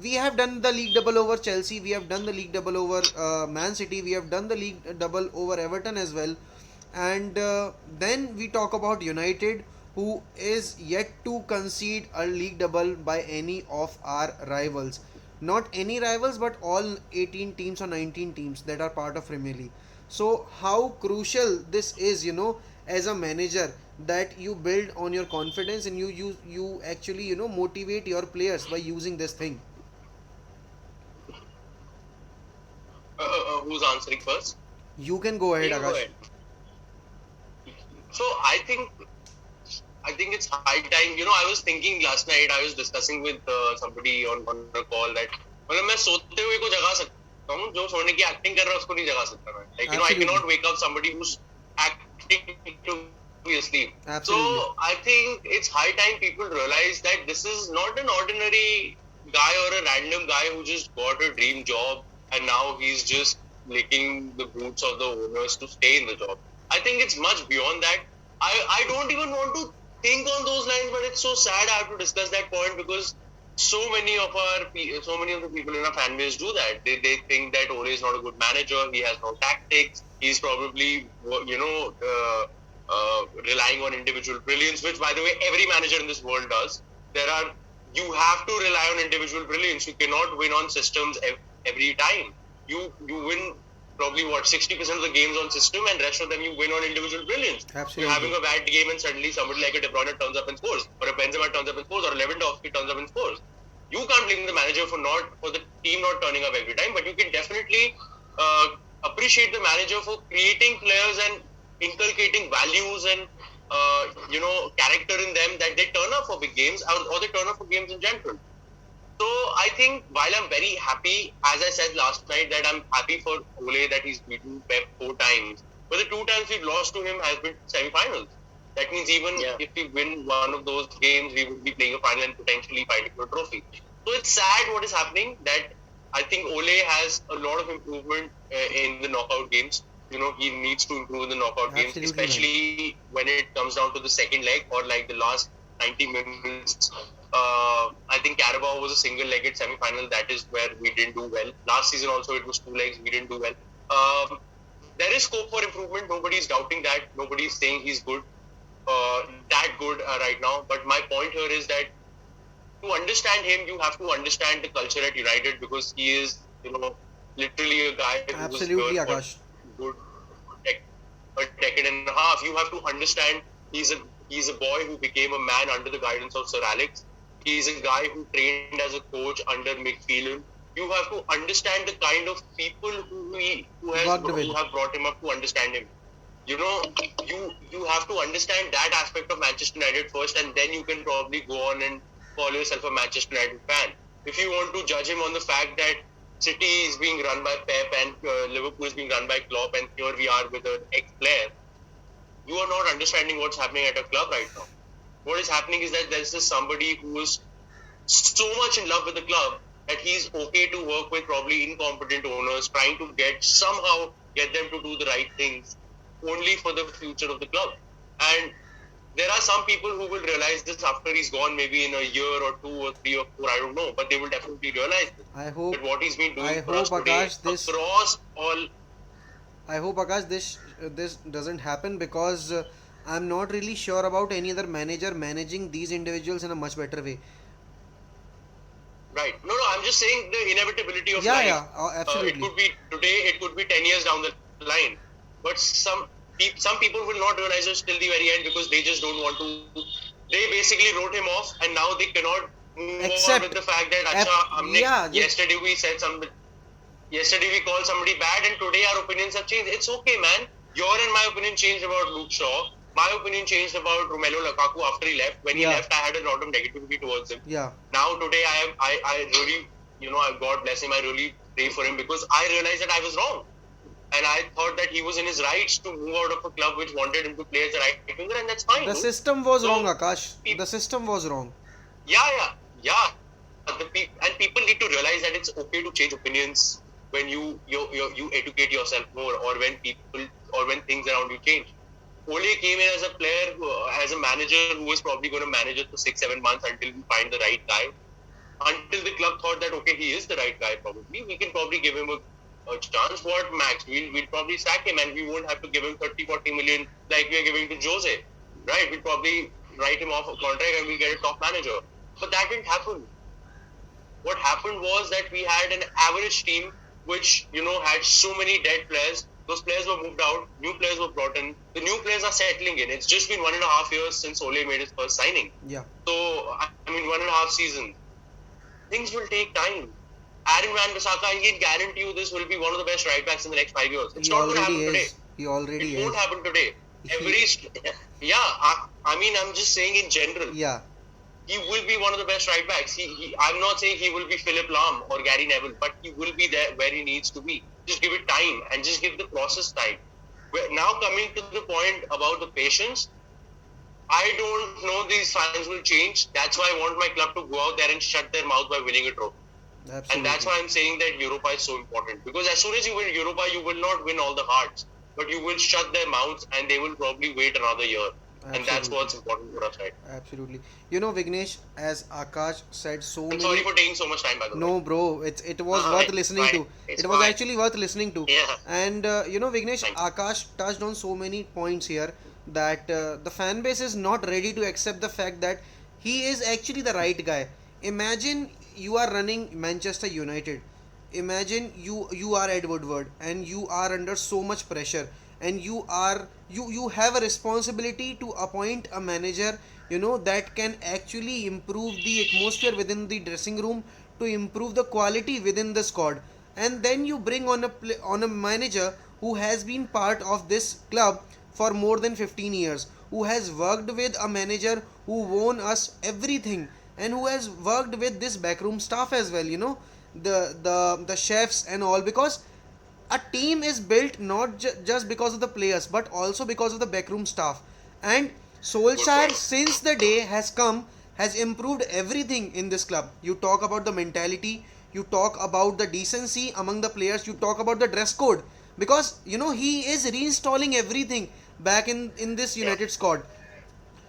we have done the league double over Chelsea, we have done the league double over Man City, we have done the league double over Everton as well, and then we talk about United, who is yet to concede a league double by any of our rivals. Not any rivals, but all 18 teams or 19 teams that are part of Premier League. So, how crucial this is, as a manager, that you build on your confidence and you actually motivate your players by using this thing. Who's answering first? You can go ahead, You go Akash. ahead. So I think it's high time. I was thinking last night. I was discussing with somebody on a call that मतलब मैं सोते हुए को जगा सकता हूँ, जो सोने की एक्टिंग कर रहा है उसको नहीं जगा सकता मैं. Like I Absolutely. cannot wake up somebody who's acting to be asleep. Absolutely. So I think it's high time people realize that this is not an ordinary guy or a random guy who just got a dream job and now he's just licking the boots of the owners to stay in the job. I think it's much beyond that. I don't even want to think on those lines, but it's so sad I have to discuss that point because so many of the people in our fan base do that. They think that Ole is not a good manager. He has no tactics. He's probably relying on individual brilliance, which by the way every manager in this world does. You have to rely on individual brilliance. You cannot win on systems every time. You win probably 60% of the games on system and rest of them you win on individual brilliance. Absolutely. You're having a bad game and suddenly somebody like a De Bruyne turns up and scores, or a Benzema turns up and scores, or a Lewandowski turns up and scores. You can't blame the manager for the team not turning up every time, but you can definitely appreciate the manager for creating players and inculcating values and character in them that they turn up for big games or they turn up for games in general. So I think while I'm very happy, as I said last night, that I'm happy for Ole that he's beaten Pep 4 times, but the 2 times we've lost to him has been semi-finals. That means even if we win one of those games, we would be playing a final and potentially fighting for a trophy. So it's sad what is happening, that I think Ole has a lot of improvement in the knockout games. He needs to improve in the knockout games, Absolutely, especially when it comes down to the second leg or like the last 90 minutes. I think Carabao was a single-legged semi-final. That is where we didn't do well. Last season also it was 2 legs. We didn't do well. There is scope for improvement. Nobody is doubting that. Nobody is saying he's good, that good right now. But my point here is that to understand him, you have to understand the culture at United because he is, literally a guy who Absolutely, was here Akash. for a decade and a half. You have to understand he's a boy who became a man under the guidance of Sir Alex. He's a guy who trained as a coach under Mick Phelan. You have to understand the kind of people who have brought him up to understand him. You have to understand that aspect of Manchester United first, and then you can probably go on and call yourself a Manchester United fan. If you want to judge him on the fact that City is being run by Pep and Liverpool is being run by Klopp, and here we are with an ex-player, you are not understanding what's happening at a club right now. What is happening is that there's this somebody who is so much in love with the club that he's okay to work with probably incompetent owners, trying to somehow get them to do the right things only for the future of the club. And there are some people who will realize this after he's gone, maybe in a year or 2 or 3 or 4, I don't know, but they will definitely realize this. I hope That what he's been doing I for us hope, today Akash, this- across all. I hope, Akash, this doesn't happen because I'm not really sure about any other manager managing these individuals in a much better way. Right. No, I'm just saying the inevitability of Yeah, life. yeah, It absolutely. could be today, it could be 10 years down the line. But some people will not realize it till the very end because they just don't want to they basically wrote him off, and now they cannot move on Accept. with the fact that Yeah, yesterday we said something. Yesterday we called somebody bad, and today our opinions have changed. It's okay, man. Your and my opinion changed about Luke Shaw. My opinion changed about Romelu Lukaku after he left. When he Yeah. left, I had a lot of negativity towards him. yeah, Now today, I really, God bless him. I really pray for him because I realized that I was wrong, and I thought that he was in his rights to move out of a club which wanted him to play as a right winger, and that's fine. the dude. system was So, wrong, Akash. peop- The system was wrong. Yeah. And people need to realize that it's okay to change opinions when you educate yourself more, or when things around you change. Ole came in as a player, as a manager who was probably going to manage it for 6-7 months until we find the right guy. Until the club thought that okay, he is the right guy. Probably we can probably give him a chance. What max? We'll probably sack him, and we won't have to give him 30-40 million like we are giving to Jose, right? We'll probably write him off a contract and we get a top manager. But that didn't happen. What happened was that we had an average team which had so many dead players. Those players were moved out, new players were brought in. The new players are settling in. It's just been 1.5 years since Ole made his first signing. Yeah, So, 1.5 seasons. Things will take time. Aaron Van Bissaka, I can guarantee you this will be one of the best right backs in the next 5 years. It's he not going to happen already today. is. He already It is. won't happen today. I'm just saying in general. Yeah, He will be one of the best right backs. I'm not saying he will be Philip Lahm or Gary Neville, but he will be there where he needs to be. Just give it time and just give the process time. Now coming to the point about the patience, I don't know these fans will change. That's why I want my club to go out there and shut their mouth by winning a trophy. absolutely. And that's why I'm saying that Europa is so important. Because as soon as you win Europa, you will not win all the hearts, but you will shut their mouths and they will probably wait another year. And that's Absolutely. what's important for us, right? Absolutely. Vignesh, as Akash said, so I'm many. sorry for taking so much time, by the way. No, bro, it was Uh-huh, worth it's listening fine. to. It's It was fine. actually worth listening to. Yeah. And Vignesh, Thanks. Akash touched on so many points here that the fan base is not ready to accept the fact that he is actually the right guy. Imagine you are running Manchester United. Imagine you are Ed Woodward and you are under so much pressure, and you have a responsibility to appoint a manager that can actually improve the atmosphere within the dressing room, to improve the quality within the squad. And then you bring on a manager who has been part of this club for more than 15 years, who has worked with a manager who won us everything, and who has worked with this backroom staff as well, the chefs and all, because a team is built not just because of the players but also because of the backroom staff. And Solskjaer, since the day has come, has improved everything in this club. You talk about the mentality, you talk about the decency among the players, you talk about the dress code, because he is reinstalling everything back in this United squad.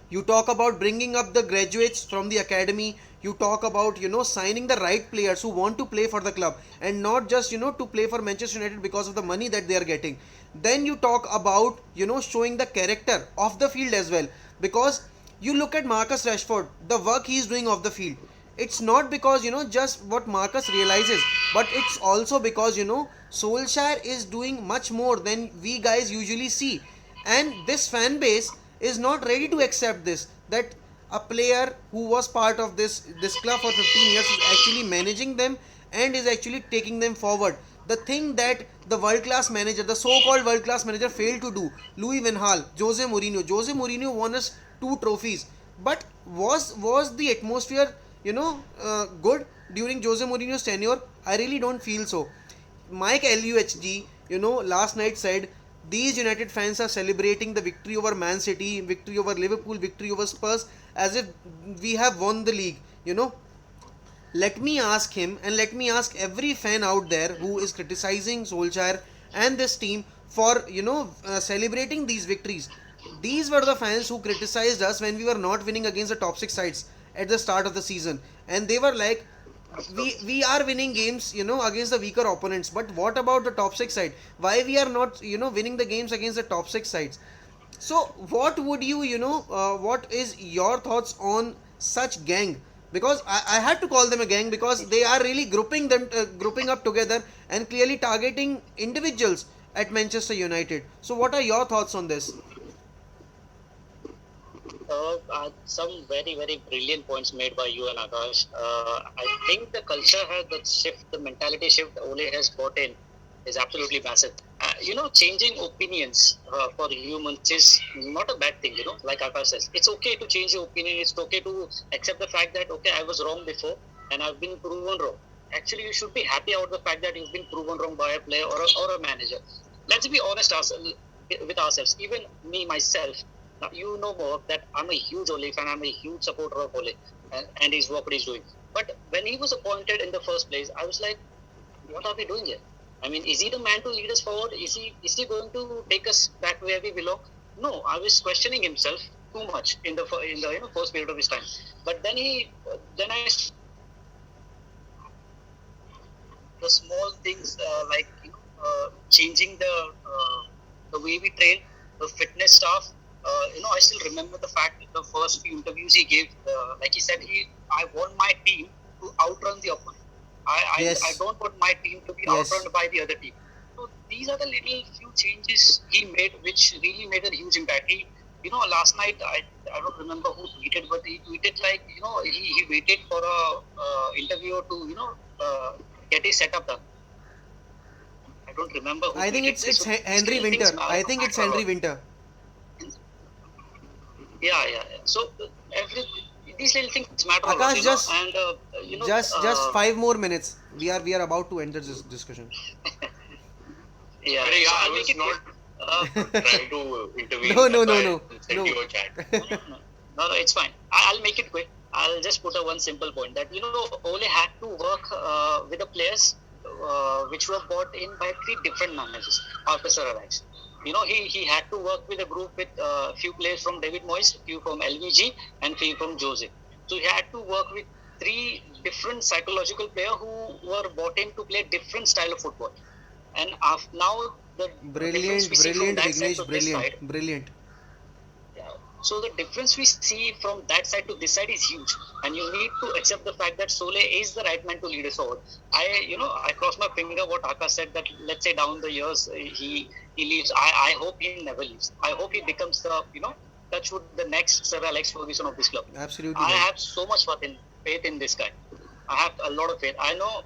You talk about bringing up the graduates from the academy. You talk about signing the right players who want to play for the club and not just to play for Manchester United because of the money that they are getting. Then you talk about showing the character off the field as well, because you look at Marcus Rashford, the work he is doing off the field. It's not because just what Marcus realizes, but it's also because Solskjaer is doing much more than we guys usually see. And this fan base is not ready to accept this, that a player who was part of this club for 15 years is actually managing them and is actually taking them forward. The thing that the world class manager, the so called world class manager, failed to do, Louis van Gaal, Jose Mourinho won us 2 trophies, but was the atmosphere good during Jose Mourinho's tenure? I really don't feel so. Mike LUHG last night said these United fans are celebrating the victory over Man City, victory over Liverpool, victory over Spurs, as if we have won the league. Let me ask him, and let me ask every fan out there who is criticizing Solskjaer and this team for celebrating these victories. These were the fans who criticized us when we were not winning against the top 6 sides at the start of the season, and they were like, we are winning games against the weaker opponents, but what about the top 6 side? Why we are not winning the games against the top 6 sides? So what would what is your thoughts on such gang? Because I had to call them a gang, because they are really grouping up together and clearly targeting individuals at Manchester United. So what are your thoughts on this? Some very, very brilliant points made by you and Akash. I think the culture has the shift, the mentality shift Ole has brought in is absolutely massive. Changing opinions for humans is not a bad thing, like Akash says. It's okay to change your opinion. It's okay to accept the fact that, okay, I was wrong before and I've been proven wrong. Actually, you should be happy about the fact that you've been proven wrong by a player or a manager. Let's be honest with ourselves. Even me, myself, now, you know more that I'm a huge Ole fan. I'm a huge supporter of Ole and his work what he's doing. But when he was appointed in the first place, I was like, what are we doing here? I mean, is he the man to lead us forward? Is he going to take us back where we belong? No, I was questioning himself too much in the first period of his time. But then I the small things like changing the way we train, the fitness stuff. I still remember the fact that the first few interviews he gave, like he said, I want my team to outrun the opponent. I Yes. don't want my team to be Yes. outrun by the other team. So these are the little few changes he made, which really made a huge impact. Last night I don't remember who tweeted, but he tweeted like he waited for a interviewer to get his setup done. I don't remember who I think tweeted this. it's So these Henry little things Winter. I think it's matter a Henry lot. Winter. Yeah. So every these little things matter a lot, Akash, just and just 5 more minutes. We are about to end this discussion. yeah. But yeah, So I I'll make was it quick. not trying to intervene. No, no, That's no, why no, I sent no. you a chat. No, it's fine. I'll make it quick. I'll just put a one simple point that Ole had to work with the players which were brought in by three different managers after Sir Alex. He had to work with a group with few players from David Moyes, few from LVG, and few from Jose. So he had to work with three different psychological players who were brought in to play different style of football. And now the difference Brilliant, we see from brilliant, that side Vignesh, to this brilliant, side. brilliant. Yeah. So the difference we see from that side to this side is huge, and you need to accept the fact that Sole is the right man to lead us forward. I cross my finger what Akash said that let's say down the years he leaves. I hope he never leaves. I hope he becomes the touch with the next Sir Alex Ferguson of this club. Absolutely I right. have so much faith in this guy. I have a lot of faith. I know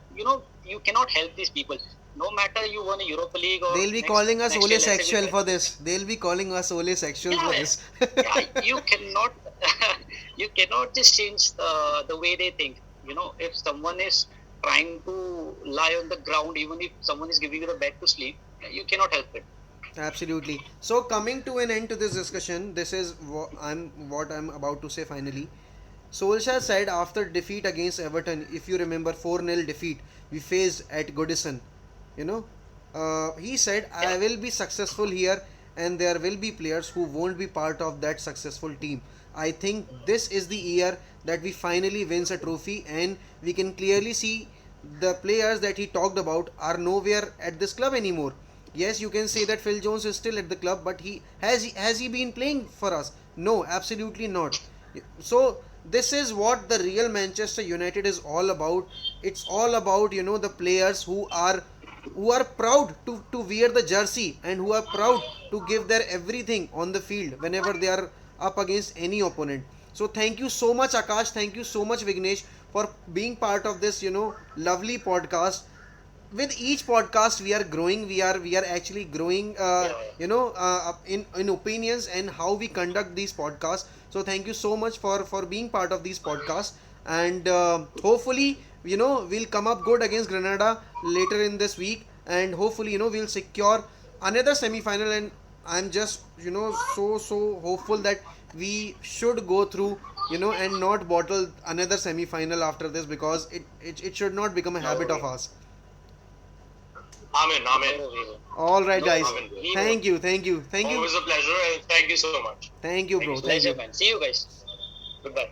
you cannot help these people. No matter you won a Europa League or They'll be next calling us next Ole year, let's say sexual for this. They'll be calling us Ole sexual for yeah, this. yeah, you cannot you cannot just change the way they think. If someone is trying to lie on the ground, even if someone is giving you the bed to sleep, you cannot help it. Absolutely. So coming to an end to this discussion, this is what I'm about to say finally. Solskjaer said after defeat against Everton, if you remember 4-0 defeat we faced at Goodison, you know, he said, Yeah, I will be successful here and there will be players who won't be part of that successful team. I think this is the year that we finally wins a trophy and we can clearly see the players that he talked about are nowhere at this club anymore. Yes, you can say that Phil Jones is still at the club, but has he been playing for us? No, absolutely not. So this is what the real Manchester United is all about. It's all about the players who are proud to wear the jersey and who are proud to give their everything on the field whenever they are up against any opponent. So thank you so much Akash, thank you so much Vignesh for being part of this lovely podcast. With each podcast we are growing, we are actually growing yeah, in opinions and how we conduct these podcasts. So thank you so much for being part of these podcasts, and hopefully we'll come up good against Granada later in this week, and hopefully we'll secure another semi final. And I'm just so hopeful that we should go through and not bottle another semi final after this, because it should not become a no, habit of ours. Amen, amen. no, we won't. All right, No, guys. Amen. we Thank won't. you, thank you, thank you, Always a pleasure and thank you so much. thank you, Thank bro. you so Thank Pleasure, you. man. See you guys. Goodbye.